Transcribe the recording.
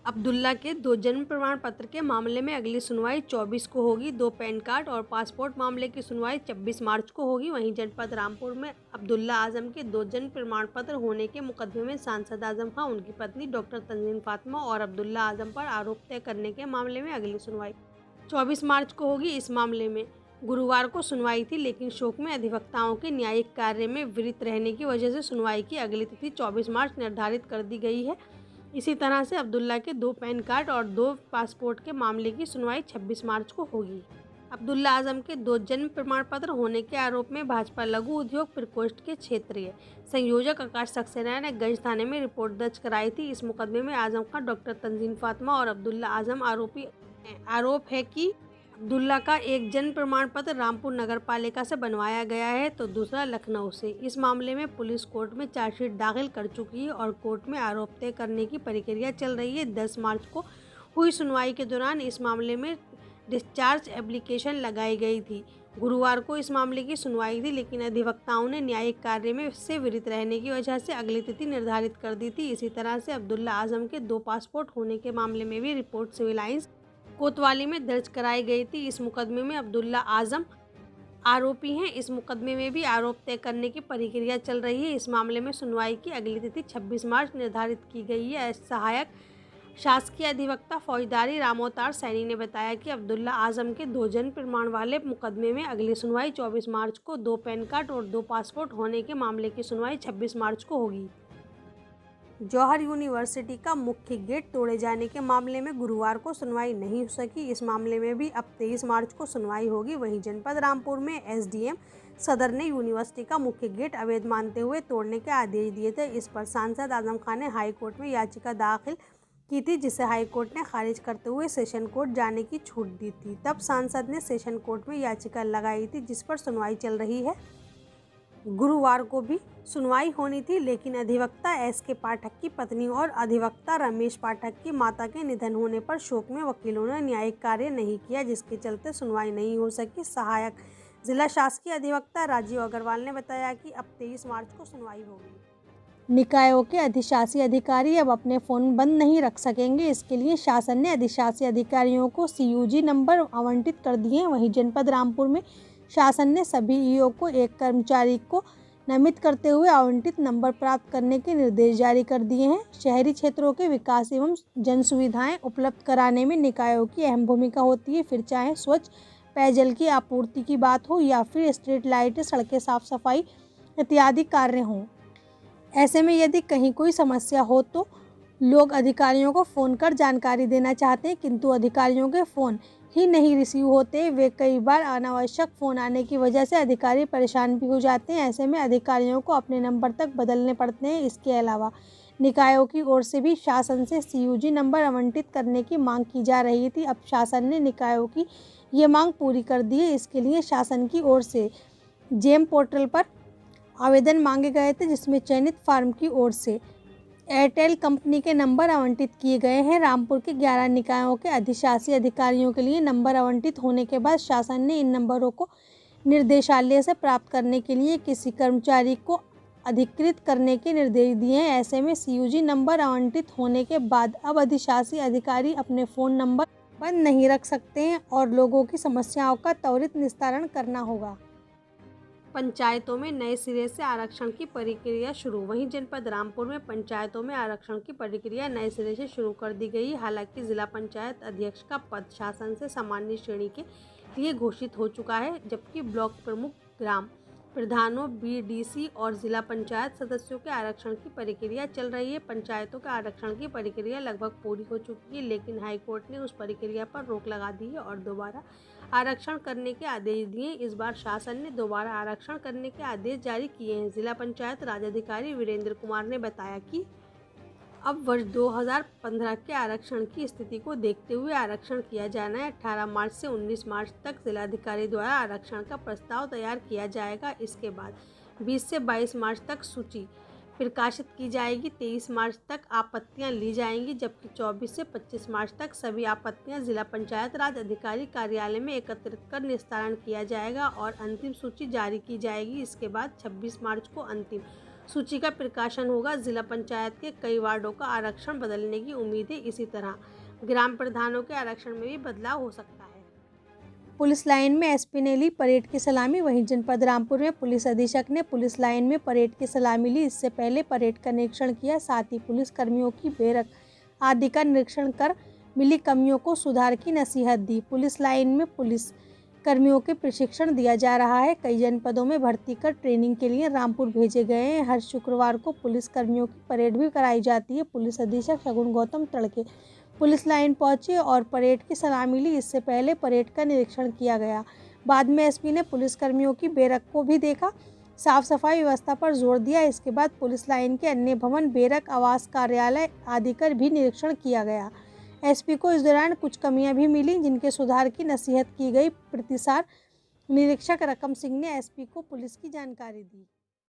अब्दुल्ला के 2 जन्म प्रमाण पत्र के मामले में अगली सुनवाई 24 को होगी। 2 पैन कार्ड और पासपोर्ट मामले की सुनवाई 26 मार्च को होगी। वहीं जनपद रामपुर में अब्दुल्ला आजम के 2 जन्म प्रमाण पत्र होने के मुकदमे में सांसद आजम खां, उनकी पत्नी डॉक्टर तंजीन फातिमा और अब्दुल्ला आजम पर आरोप तय करने के मामले में अगली सुनवाई 24 मार्च को होगी। इस मामले में गुरुवार को सुनवाई थी, लेकिन शोक में अधिवक्ताओं के न्यायिक कार्य में विरत रहने की वजह से सुनवाई की अगली तिथि 24 मार्च निर्धारित कर दी गई है। इसी तरह से अब्दुल्ला के 2 पैन कार्ड और 2 पासपोर्ट के मामले की सुनवाई 26 मार्च को होगी। अब्दुल्ला आजम के 2 जन्म प्रमाण पत्र होने के आरोप में भाजपा लघु उद्योग प्रकोष्ठ के क्षेत्रीय संयोजक आकाश सक्सेना ने गंज थाने में रिपोर्ट दर्ज कराई थी। इस मुकदमे में आजम खां, डॉक्टर तंजीन फातिमा और अब्दुल्ला आजम आरोपी हैं। आरोप है कि अब्दुल्ला का एक जन्म प्रमाण पत्र रामपुर नगर पालिका से बनवाया गया है तो दूसरा लखनऊ से। इस मामले में पुलिस कोर्ट में चार्जशीट दाखिल कर चुकी है और कोर्ट में आरोप तय करने की प्रक्रिया चल रही है। 10 मार्च को हुई सुनवाई के दौरान इस मामले में डिस्चार्ज एप्लीकेशन लगाई गई थी। गुरुवार को इस मामले की सुनवाई थी, लेकिन अधिवक्ताओं ने न्यायिक कार्य में से विरत रहने की वजह से अगली तिथि निर्धारित कर दी थी। इसी तरह से अब्दुल्ला आजम के 2 पासपोर्ट होने के मामले में भी रिपोर्ट सिविल लाइन्स कोतवाली में दर्ज कराई गई थी। इस मुकदमे में अब्दुल्ला आजम आरोपी हैं। इस मुकदमे में भी आरोप तय करने की प्रक्रिया चल रही है। इस मामले में सुनवाई की अगली तिथि 26 मार्च निर्धारित की गई है। सहायक शासकीय अधिवक्ता फौजदारी रामोतार सैनी ने बताया कि अब्दुल्ला आजम के 2 जन्म प्रमाण वाले मुकदमे में अगली सुनवाई 24 मार्च को, 2 पैन कार्ड और 2 पासपोर्ट होने के मामले की सुनवाई 26 मार्च को होगी। जौहर यूनिवर्सिटी का मुख्य गेट तोड़े जाने के मामले में गुरुवार को सुनवाई नहीं हो सकी। इस मामले में भी अब 23 मार्च को सुनवाई होगी। वहीं जनपद रामपुर में एसडीएम सदर ने यूनिवर्सिटी का मुख्य गेट अवैध मानते हुए तोड़ने के आदेश दिए थे। इस पर सांसद आजम खां ने हाईकोर्ट में याचिका दाखिल की थी, जिसे हाईकोर्ट ने खारिज करते हुए सेशन कोर्ट जाने की छूट दी थी। तब सांसद ने सेशन कोर्ट में याचिका लगाई थी, जिस पर सुनवाई चल रही है। गुरुवार को भी सुनवाई होनी थी, लेकिन अधिवक्ता एसके पाठक की पत्नी और अधिवक्ता रमेश पाठक की माता के निधन होने पर शोक में वकीलों ने न्यायिक कार्य नहीं किया, जिसके चलते सुनवाई नहीं हो सकी। सहायक जिला शासकीय अधिवक्ता राजीव अग्रवाल ने बताया कि अब 23 मार्च को सुनवाई होगी। निकायों के अधिशासी अधिकारी अब अपने फ़ोन बंद नहीं रख सकेंगे। इसके लिए शासन ने अधिशासी अधिकारियों को सीयूजी नंबर आवंटित कर दिए हैं। वहीं जनपद रामपुर में शासन ने सभी ईओ को एक कर्मचारी को नामित करते हुए आवंटित नंबर प्राप्त करने के निर्देश जारी कर दिए हैं। शहरी क्षेत्रों के विकास एवं जन सुविधाएं उपलब्ध कराने में निकायों की अहम भूमिका होती है, फिर चाहे स्वच्छ पेयजल की आपूर्ति की बात हो या फिर स्ट्रीट लाइट, सड़कें साफ सफाई इत्यादि कार्य हों। ऐसे में यदि कहीं कोई समस्या हो तो लोग अधिकारियों को फ़ोन कर जानकारी देना चाहते हैं, किंतु अधिकारियों के फ़ोन ही नहीं रिसीव होते। वे कई बार अनावश्यक फ़ोन आने की वजह से अधिकारी परेशान भी हो जाते हैं। ऐसे में अधिकारियों को अपने नंबर तक बदलने पड़ते हैं। इसके अलावा निकायों की ओर से भी शासन से सीयूजी नंबर आवंटित करने की मांग की जा रही थी। अब शासन ने निकायों की ये मांग पूरी कर दी है। इसके लिए शासन की ओर से जेम पोर्टल पर आवेदन मांगे गए थे, जिसमें चयनित फार्म की ओर से एयरटेल कंपनी के नंबर आवंटित किए गए हैं। रामपुर के 11 निकायों के अधिशासी अधिकारियों के लिए नंबर आवंटित होने के बाद शासन ने इन नंबरों को निर्देशालय से प्राप्त करने के लिए किसी कर्मचारी को अधिकृत करने के निर्देश दिए हैं। ऐसे में सीयूजी नंबर आवंटित होने के बाद अब अधिशासी अधिकारी अपने फ़ोन नंबर बंद नहीं रख सकते हैं और लोगों की समस्याओं का त्वरित निस्तारण करना होगा। पंचायतों में नए सिरे से आरक्षण की प्रक्रिया शुरू। वहीं जनपद रामपुर में पंचायतों में आरक्षण की प्रक्रिया नए सिरे से शुरू कर दी गई। हालांकि जिला पंचायत अध्यक्ष का पद शासन से सामान्य श्रेणी के लिए घोषित हो चुका है, जबकि ब्लॉक प्रमुख, ग्राम प्रधानों, बीडीसी और जिला पंचायत सदस्यों के आरक्षण की प्रक्रिया चल रही है। पंचायतों के आरक्षण की प्रक्रिया लगभग पूरी हो चुकी है, लेकिन हाईकोर्ट ने उस प्रक्रिया पर रोक लगा दी है और दोबारा आरक्षण करने के आदेश दिए। इस बार शासन ने दोबारा आरक्षण करने के आदेश जारी किए हैं। जिला पंचायत राज्याधिकारी वीरेंद्र कुमार ने बताया कि अब वर्ष 2015 के आरक्षण की स्थिति को देखते हुए आरक्षण किया जाना है। 18 मार्च से 19 मार्च तक जिलाधिकारी द्वारा आरक्षण का प्रस्ताव तैयार किया जाएगा। इसके बाद 20 से 22 मार्च तक सूची प्रकाशित की जाएगी। 23 मार्च तक आपत्तियां ली जाएंगी, जबकि 24 से 25 मार्च तक सभी आपत्तियां जिला पंचायत राज अधिकारी कार्यालय में एकत्रित कर निस्तारण किया जाएगा और अंतिम सूची जारी की जाएगी। इसके बाद 26 मार्च को अंतिम सूची का प्रकाशन होगा। जिला पंचायत के कई वार्डों का आरक्षण बदलने की उम्मीद है। इसी तरह ग्राम प्रधानों के आरक्षण में भी बदलाव हो सकता है। पुलिस लाइन में एसपी ने ली परेड की सलामी। वहीं जनपद रामपुर में पुलिस अधीक्षक ने पुलिस लाइन में परेड की सलामी ली। इससे पहले परेड का निरीक्षण किया। साथ ही पुलिस कर्मियों की बैरक आदि का निरीक्षण कर मिली कमियों को सुधार की नसीहत दी। पुलिस लाइन में पुलिस कर्मियों के प्रशिक्षण दिया जा रहा है। कई जनपदों में भर्ती कर ट्रेनिंग के लिए रामपुर भेजे गए हैं। हर शुक्रवार को पुलिस कर्मियों की परेड भी कराई जाती है। पुलिस अधीक्षक शगुन गौतम तड़के पुलिस लाइन पहुंचे और परेड की सलामी ली। इससे पहले परेड का निरीक्षण किया गया। बाद में एसपी ने पुलिसकर्मियों की बैरक को भी देखा, साफ सफाई व्यवस्था पर जोर दिया। इसके बाद पुलिस लाइन के अन्य भवन, बैरक, आवास, कार्यालय आदि का भी निरीक्षण किया गया। एसपी को इस दौरान कुछ कमियां भी मिली जिनके सुधार की नसीहत की गई। प्रतिसार निरीक्षक रकम सिंह ने एसपी को पुलिस की जानकारी दी।